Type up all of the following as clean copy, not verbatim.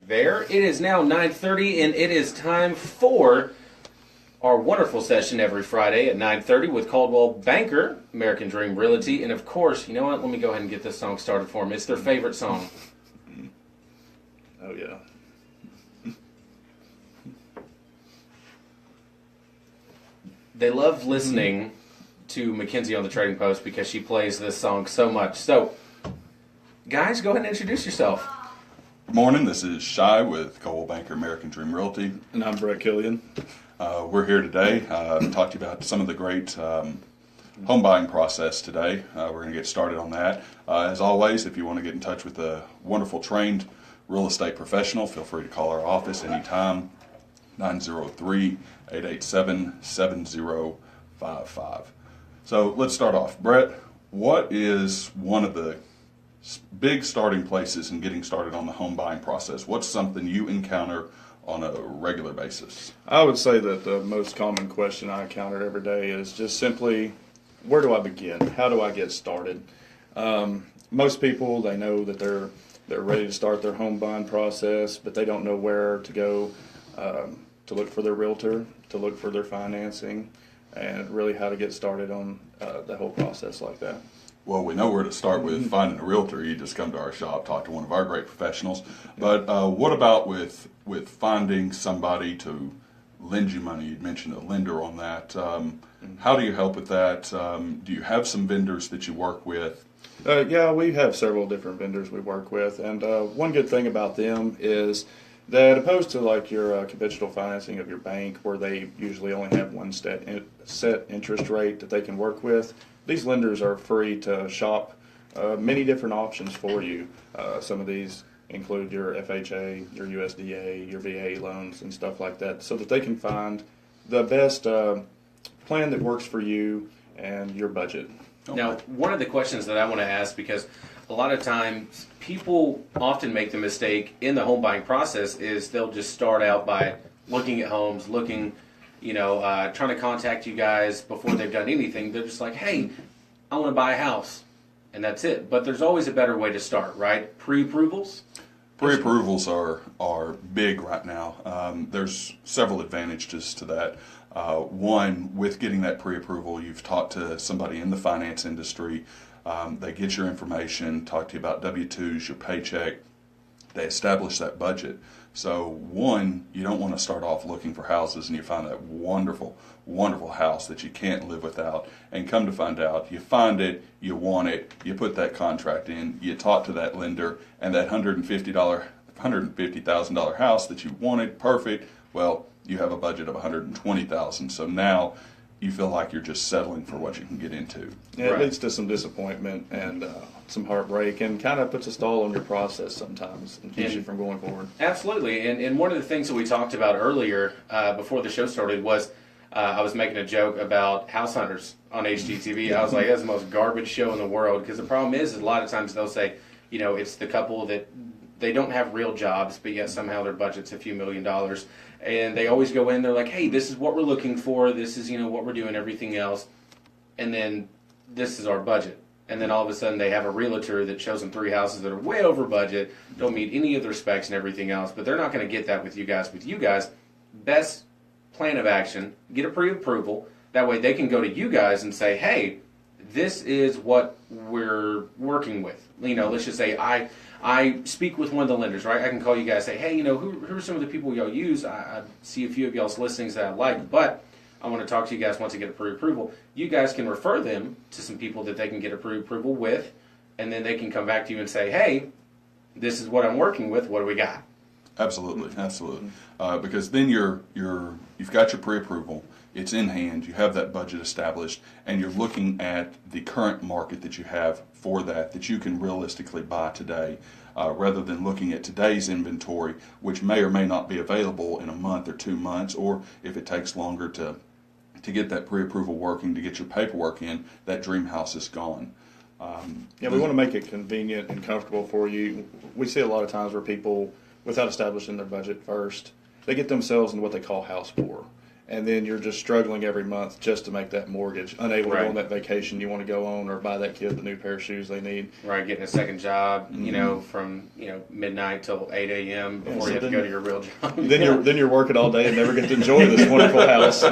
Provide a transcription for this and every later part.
There. It is now 9:30, and it is time for our wonderful session every Friday at 9:30 with Caldwell Banker, American Dream Realty, and of course, you know what? Let me go ahead and get this song started for them. It's their favorite song. Oh, yeah. They love listening to Mackenzie on the Trading Post because she plays this song so much. So, guys, go ahead and introduce yourself. Good morning. This is Shai with Caldwell Banker American Dream Realty. And I'm Brett Killian. We're here today to talk to you about some of the great home buying process today. We're going to get started on that. As always, if you want to get in touch with a wonderful trained real estate professional, feel free to call our office anytime, 903-887-7055. So let's start off. Brett, what is one of the big starting places in getting started on the home buying process? What's something you encounter on a regular basis? I would say that the most common question I encounter every day is just simply, where do I begin? How do I get started? Most people, they know that they're ready to start their home buying process, but they don't know where to go to look for their realtor, to look for their financing, and really how to get started on the whole process like that. Well, we know where to start with finding a realtor. You just come to our shop, talk to one of our great professionals. But what about with finding somebody to lend you money? You mentioned a lender on that. How do you help with that? Do you have some vendors that you work with? Yeah, we have several different vendors we work with, and one good thing about them is that opposed to like your conventional financing of your bank, where they usually only have one set interest rate that they can work with, these lenders are free to shop many different options for you. Some of these include your FHA, your USDA, your VA loans, and stuff like that, so that they can find the best plan that works for you and your budget. Okay. Now, one of the questions that I want to ask, because a lot of times people often make the mistake in the home buying process, is they'll just start out by looking at homes, trying to contact you guys before they've done anything. They're just like, hey, I want to buy a house, and that's it. But there's always a better way to start, right? Pre-approvals? Pre-approvals are big right now. There's several advantages to that. One, with getting that pre-approval, you've talked to somebody in the finance industry. They get your information, talk to you about W-2s, your paycheck. They establish that budget. So one, you don't want to start off looking for houses and you find that wonderful, wonderful house that you can't live without, and come to find out, you find it, you want it, you put that contract in, you talk to that lender, and that $150,000 house that you wanted, perfect, well, you have a budget of $120,000. So now you feel like you're just settling for what you can get into. Yeah, Right. It leads to some disappointment and some heartbreak, and kind of puts a stall on your process sometimes and keeps you from going forward. Absolutely. And one of the things that we talked about earlier before the show started was I was making a joke about House Hunters on HGTV. I was like, that's the most garbage show in the world, because the problem is a lot of times they'll say, it's the couple that they don't have real jobs, but yet somehow their budget's a few $1,000,000. And they always go in, they're like, hey, this is what we're looking for, this is, what we're doing, everything else. And then this is our budget. And then all of a sudden they have a realtor that shows them 3 houses that are way over budget, don't meet any of their specs and everything else. But they're not going to get that with you guys. With you guys, best plan of action, get a pre-approval. That way they can go to you guys and say, hey, this is what we're working with. Let's just say I speak with one of the lenders, right? I can call you guys and say, hey, who are some of the people y'all use? I see a few of y'all's listings that I like, but I want to talk to you guys once I get a pre-approval. You guys can refer them to some people that they can get a pre-approval with, and then they can come back to you and say, hey, this is what I'm working with. What do we got? Absolutely. Because then you've got your pre-approval. It's in hand. You have that budget established, and you're looking at the current market that you have for that you can realistically buy today, rather than looking at today's inventory, which may or may not be available in a month or 2 months, or if it takes longer to get that pre-approval working, to get your paperwork in, that dream house is gone. We want to make it convenient and comfortable for you. We see a lot of times where people, without establishing their budget first, they get themselves into what they call house poor. and then you're just struggling every month just to make that mortgage, unable to go on that vacation you want to go on, or buy that kid the new pair of shoes they need. Right, getting a second job, from midnight till 8 a.m. before you have to go to your real job. Then you're working all day and never get to enjoy this wonderful house.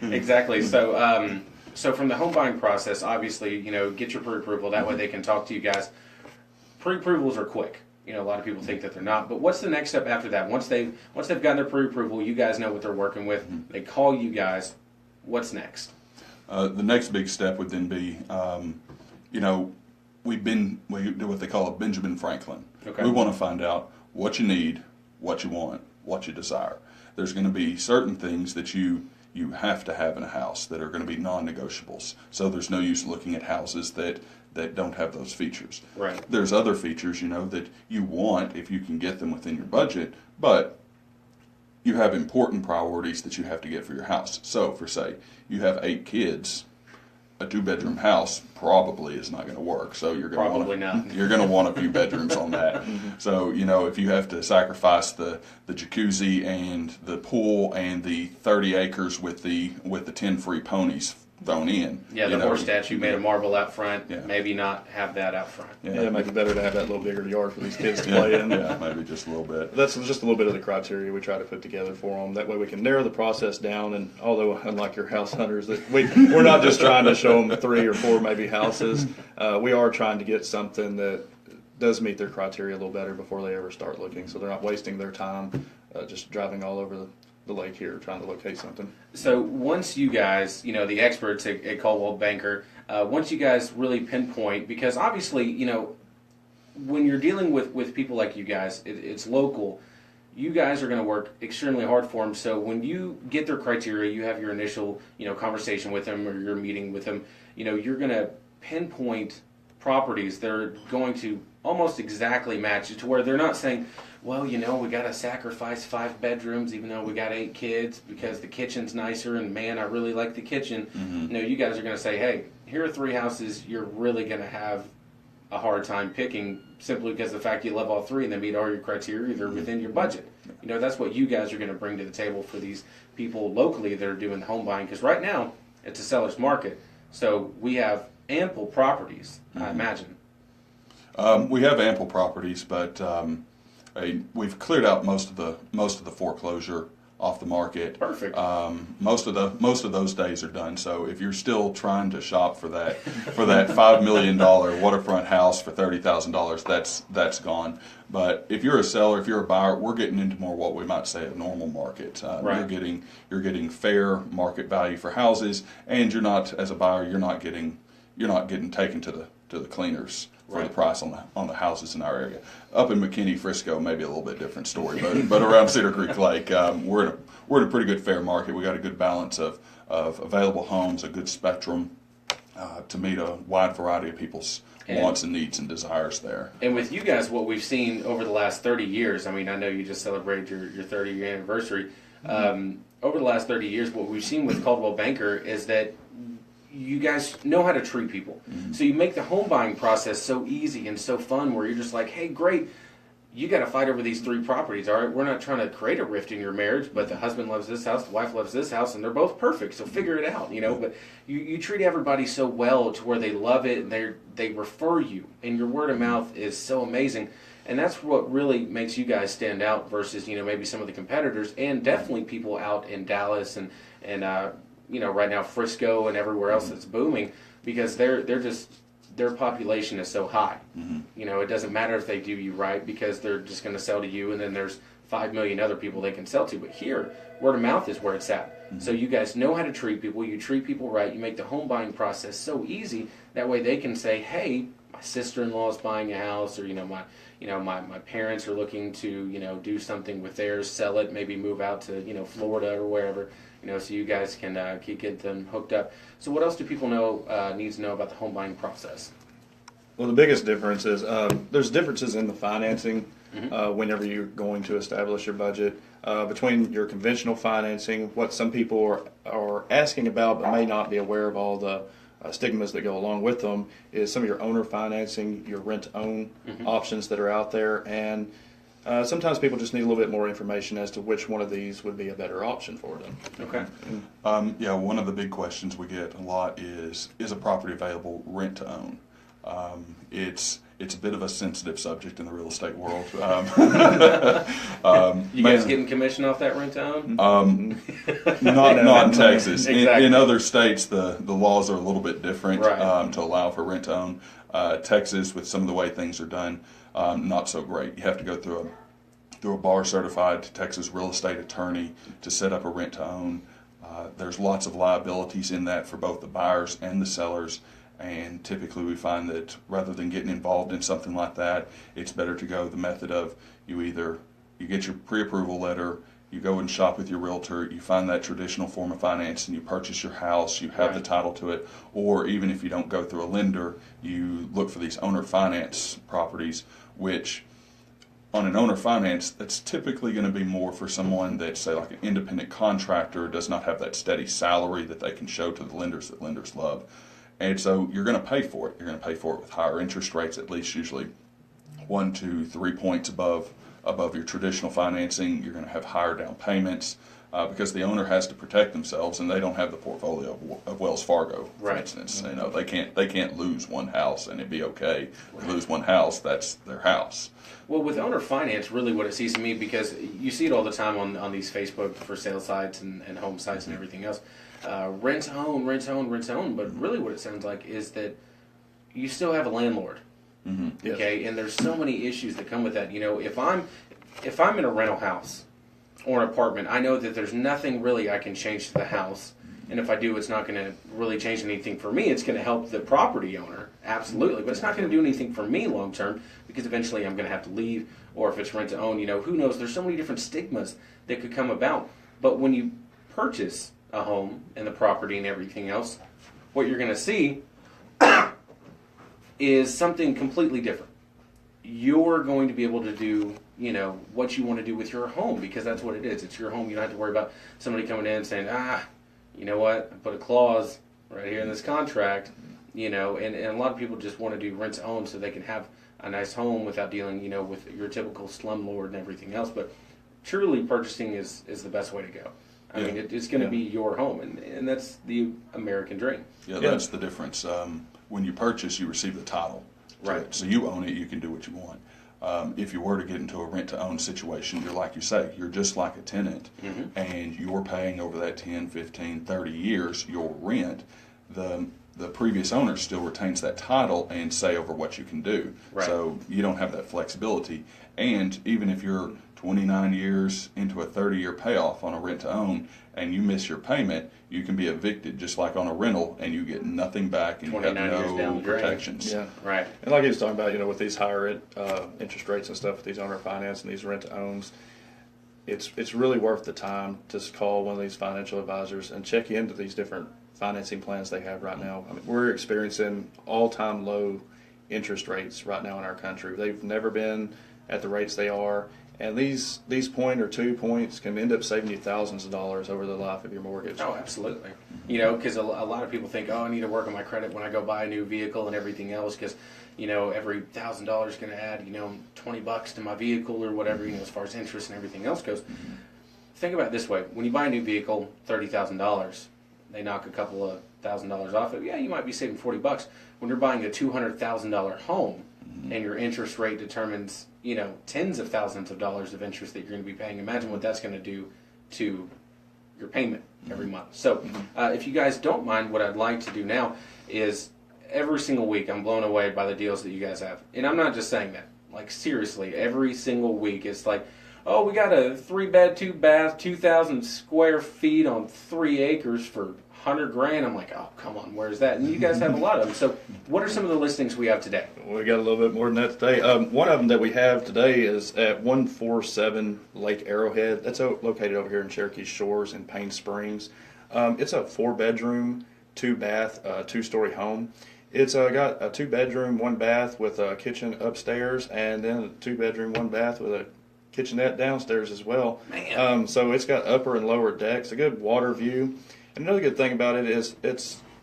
Exactly. So so from the home buying process, obviously, get your pre-approval. That way they can talk to you guys. Pre-approvals are quick. A lot of people think that they're not. But what's the next step after that? Once they've gotten their pre-approval, you guys know what they're working with. They call you guys. What's next? The next big step would then be, we do what they call a Benjamin Franklin. Okay. We want to find out what you need, what you want, what you desire. There's going to be certain things that you have to have in a house that are going to be non-negotiables. So there's no use looking at houses that don't have those features. Right. There's other features, that you want if you can get them within your budget, but you have important priorities that you have to get for your house. So, for say, you have 8 kids, a 2-bedroom house probably is not going to work. So you're going to want a few bedrooms on that. So if you have to sacrifice the jacuzzi and the pool and the 30 acres with the 10 free ponies thrown in. Yeah, the horse statue made of marble out front. Yeah. Maybe not have that out front. Yeah, it might be better to have that little bigger yard for these kids to play in. Yeah, maybe just a little bit. That's just a little bit of the criteria we try to put together for them. That way we can narrow the process down. And although, unlike your house hunters, that we're not just trying to show them 3 or 4 maybe houses. We are trying to get something that does meet their criteria a little better before they ever start looking, so they're not wasting their time just driving all over the lake here trying to locate something. So once you guys, the experts at Coldwell Banker, once you guys really pinpoint, because obviously, when you're dealing with people like you guys, it's local. You guys are going to work extremely hard for them. So when you get their criteria, you have your initial, conversation with them or your meeting with them, you're going to pinpoint properties that are going to almost exactly match it to where they're not saying, well, we got to sacrifice 5 bedrooms even though we got 8 kids because the kitchen's nicer and man, I really like the kitchen. You guys are going to say, hey, here are 3 houses you're really going to have a hard time picking simply because of the fact you love all 3 and they meet all your criteria, they're within your budget. That's what you guys are going to bring to the table for these people locally that are doing the home buying, because right now it's a seller's market. So we have ample properties, I imagine. We have ample properties, but we've cleared out most of the foreclosure off the market. Perfect. Most of those days are done. So if you're still trying to shop for that $5 million waterfront house for $30,000, that's gone. But if you're a seller, if you're a buyer, we're getting into more what we might say a normal market. Right. You're getting fair market value for houses, and you're not, as a buyer, you're not getting taken to the cleaners for the price on the houses in our area. Up in McKinney, Frisco, maybe a little bit different story, but around Cedar Creek Lake, we're in a pretty good fair market. We got a good balance of available homes, a good spectrum to meet a wide variety of people's wants and needs and desires there. And with you guys, what we've seen over the last 30 years, I know you just celebrated your 30-year anniversary. Over the last 30 years, what we've seen with Coldwell Banker is that you guys know how to treat people. So you make the home buying process so easy and so fun where you're just like, hey, great, you got to fight over these 3 properties. All right, we're not trying to create a rift in your marriage, but the husband loves this house, the wife loves this house, and they're both perfect, so figure it out, But you treat everybody so well to where they love it and they refer you, and your word of mouth is so amazing. And that's what really makes you guys stand out versus, maybe some of the competitors and definitely people out in Dallas and right now Frisco and everywhere else that's booming, because their population is so high. It doesn't matter if they do you right because they're just going to sell to you, and then there's 5 million other people they can sell to. But here, word of mouth is where it's at. So you guys know how to treat people. You treat people right. You make the home buying process so easy. That way they can say, hey, my sister-in-law is buying a house, or my parents are looking to do something with theirs, sell it, maybe move out to Florida or wherever. So you guys can get them hooked up. So what else do people need to know about the home buying process? Well, the biggest difference is there's differences in the financing whenever you're going to establish your budget between your conventional financing, what some people are asking about but may not be aware of all the stigmas that go along with them, is some of your owner financing, your rent-own options that are out there, and Sometimes people just need a little bit more information as to which one of these would be a better option for them. Okay. Yeah, one of the big questions we get a lot is a property available rent to own? It's a bit of a sensitive subject in the real estate world. You guys getting commission off that rent to own? Not in Texas. Exactly. In other states, the laws are a little bit different Right. to allow for rent to own. Texas, with some of the way things are done, not so great. You have to go through a bar certified Texas real estate attorney to set up a rent to own. There's lots of liabilities in that for both the buyers and the sellers. And typically we find that rather than getting involved in something like that, it's better to go the method of you get your pre-approval letter, you go and shop with your realtor, you find that traditional form of finance and you purchase your house, you have the title to it, or even if you don't go through a lender, you look for these owner finance properties, which on an owner finance, that's typically going to be more for someone that's, say, like an independent contractor, does not have that steady salary that they can show to the lenders that lenders love. And so you're going to pay for it. You're going to pay for it with higher interest rates, at least usually 1, 2, 3 points above your traditional financing. You're going to have higher down payments because the owner has to protect themselves, and they don't have the portfolio of Wells Fargo, for instance. You know, they can't lose one house and it'd be okay. If they lose one house, that's their house. Well, with owner finance, really what it seems to me, because you see it all the time on these Facebook for sale sites and home sites and everything else. Rent to own, but really what it sounds like is that you still have a landlord. Mm-hmm. Okay, and there's so many issues that come with that. You know, if I'm in a rental house or an apartment, I know that there's nothing really I can change to the house, and if I do, it's not going to really change anything for me. It's going to help the property owner, absolutely, but it's not going to do anything for me long term because eventually I'm going to have to leave. Or if it's rent to own, you know, who knows? There's so many different stigmas that could come about. But when you purchase a home and the property and everything else, what you're going to see is something completely different. You're going to be able to do, you know, what you want to do with your home because that's what it is. It's your home. You don't have to worry about somebody coming in and saying, you know what, I put a clause right here in this contract, you know, and a lot of people just want to do rent to own so they can have a nice home without dealing, you know, with your typical slumlord and everything else. But truly purchasing is the best way to go. I mean, it's going to be your home, and that's the American dream. Yeah, that's the difference. When you purchase, you receive the title. Right. So you own it, you can do what you want. If you were to get into a rent-to-own situation, you're like you say, you're just like a tenant, and you're paying over that 10, 15, 30 years your rent. The previous owner still retains that title and say over what you can do. Right. So you don't have that flexibility. And even if you're 29 years into a 30-year payoff on a rent-to-own and you miss your payment, you can be evicted just like on a rental, and you get nothing back, and you have 29 years down no the drain. protections. Yeah. Right. And like he was talking about, you know, with these higher interest rates and stuff, with these owner finance and these rent-to-owns, it's really worth the time to call one of these financial advisors and check into these different financing plans they have right now. I mean, we're experiencing all-time low interest rates right now in our country. They've never been at the rates they are. And these point or 2 points can end up saving you thousands of dollars over the life of your mortgage. Oh, absolutely. You know, because a lot of people think, I need to work on my credit when I go buy a new vehicle and everything else, because, you know, every $1,000 is going to add, you know, $20 to my vehicle or whatever, you know, as far as interest and everything else goes. Think about it this way. When you buy a new vehicle, $30,000, they knock a couple of $1,000s off it. Yeah, you might be saving $40. When you're buying a $200,000 home, and your interest rate determines, you know, tens of thousands of dollars of interest that you're going to be paying. Imagine what that's going to do to your payment every month. So if you guys don't mind, what I'd like to do now is every single week I'm blown away by the deals that you guys have. And I'm not just saying that. Like, seriously, every single week it's like, oh, we got a 3-bed, 2-bath, 2,000 square feet on 3 acres for $100,000. I'm like, oh, come on, where's that? And you guys have a lot of them. So what are some of the listings we have today? We got a little bit more than that today. One of them that we have today is at 147 Lake Arrowhead. That's located over here in Cherokee Shores in Payne Springs. It's a 4-bedroom, 2-bath, 2-story home. It's got a 2-bedroom, 1-bath with a kitchen upstairs, and then a 2-bedroom, 1-bath with a kitchenette downstairs as well. Man. So it's got upper and lower decks, a good water view. And another good thing about it is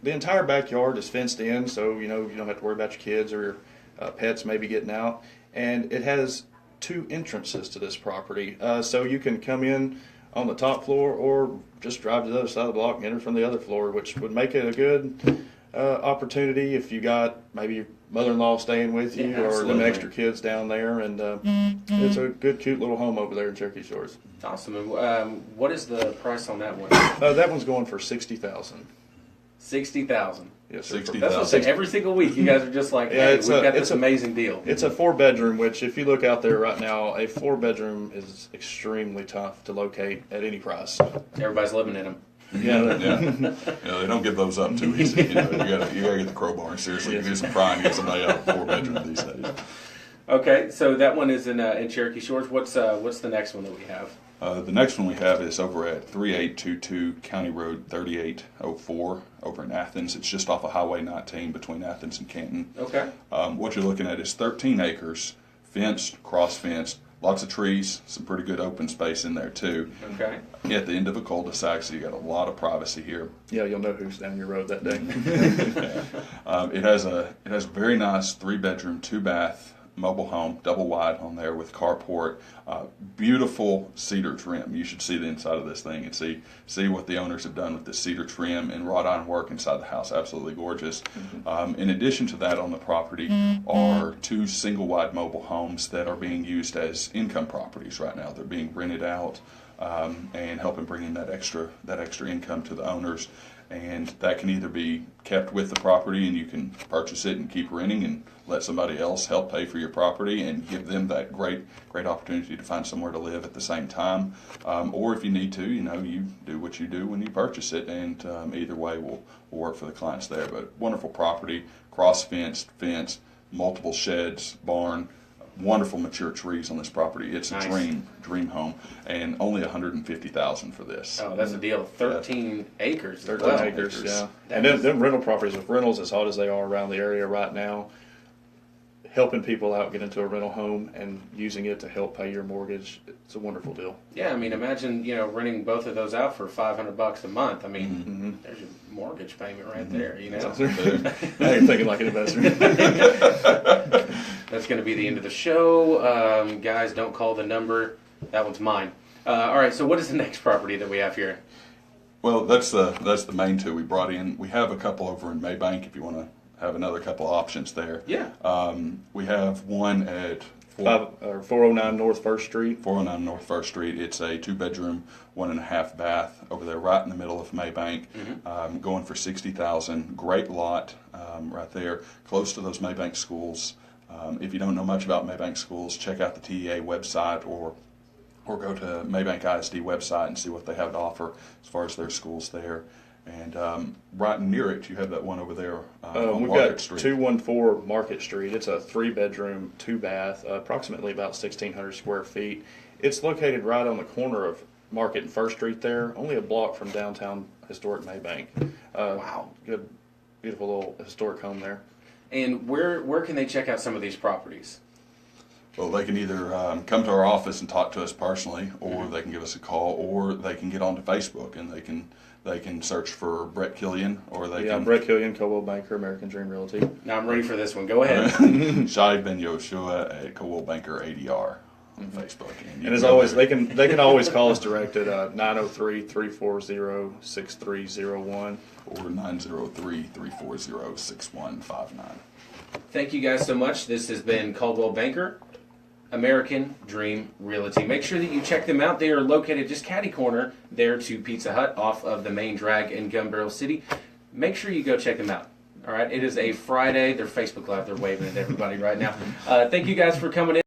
the entire backyard is fenced in, so you know you don't have to worry about your kids or your pets maybe getting out. And it has 2 entrances to this property. So you can come in on the top floor or just drive to the other side of the block and enter from the other floor, which would make it a good opportunity if you got maybe your mother-in-law staying with you, Yeah, or absolutely. them extra kids down there. And it's a good, cute little home over there in Cherokee Shores. Awesome. And what is the price on that one? That one's going for $60,000. 60,000. Yes, sir. 60,000. That's what I'm saying. Every single week, you guys are just like, Yeah, hey, it's we've got it's this amazing deal. It's a 4-bedroom, which if you look out there right now, a 4-bedroom is extremely tough to locate at any price. Everybody's living in them. Yeah, Yeah, they don't give those up too easy. You gotta get the crowbar and seriously do some prying to get somebody out of a 4-bedroom these days. Okay, so that one is in Cherokee Shores. What's the next one that we have? The next one we have is over at 3822 County Road 3804 over in Athens. It's just off of Highway 19 between Athens and Canton. Okay. What you're looking at is 13 acres, fenced, cross-fenced, lots of trees, some pretty good open space in there too. Okay. At the end of a cul-de-sac, so you got a lot of privacy here. yeah, you'll know who's down your road that day. It has a very nice 3-bedroom, 2-bath mobile home, double wide on there with carport. Beautiful cedar trim. You should see the inside of this thing and see what the owners have done with the cedar trim and wrought iron work inside the house. Absolutely gorgeous. In addition to that, on the property are 2 single wide mobile homes that are being used as income properties right now. They're being rented out and helping bring in that extra income to the owners. And that can either be kept with the property and you can purchase it and keep renting and let somebody else help pay for your property and give them that great opportunity to find somewhere to live at the same time. Or if you need to, you do what you do when you purchase it, and either way will work for the clients there. But wonderful property, cross-fenced, multiple sheds, barn, wonderful mature trees on this property. It's a Nice. dream home, and only $150,000 for this. Oh, that's a deal. 13 acres. 13 Well, acres, yeah. That And is- them rental properties, with rentals as hot as they are around the area right now, helping people out get into a rental home and using it to help pay your mortgage, it's a wonderful deal. Yeah, I mean, imagine renting both of those out for $500 a month. I mean, there's your mortgage payment right there. I ain't thinking like an investor. That's going to be the end of the show. Guys, don't call the number. That one's mine. All right, so what is the next property that we have here? Well, that's the main 2 we brought in. We have a couple over in Maybank if you want to have another couple of options there. Yeah. We have one at 409 North 1st Street. 409 North 1st Street. It's a 2-bedroom, 1.5 bath over there right in the middle of Maybank, going for $60,000. Great lot right there, close to those Maybank schools. If you don't know much about Maybank schools, check out the TEA website or go to Maybank ISD website and see what they have to offer as far as their schools there. And right near it, you have that one over there on We've Market got Street. 214 Market Street. It's a 3-bedroom, 2-bath, approximately about 1,600 square feet. It's located right on the corner of Market and 1st Street there, only a block from downtown historic Maybank. Wow. Good, beautiful little historic home there. And where can they check out some of these properties? Well, they can either come to our office and talk to us personally, or they can give us a call, or they can get onto Facebook and they can search for Brett Killian, or they can Brett Killian, Coldwell Banker, American Dream Realty. Now I'm ready for this one. Go ahead. Shai Ben Yoshua at Coldwell Banker ADR on Facebook. And you as can go always, there. they can always call us direct at 903-340-6301. or 903-340-6159. Thank you guys so much. This has been Caldwell Banker, American Dream Realty. Make sure that you check them out. They are located just catty corner there to Pizza Hut off of the main drag in Gun Barrel City. Make sure you go check them out. All right, it is a Friday. They're Facebook Live. They're waving at everybody right now. Thank you guys for coming in.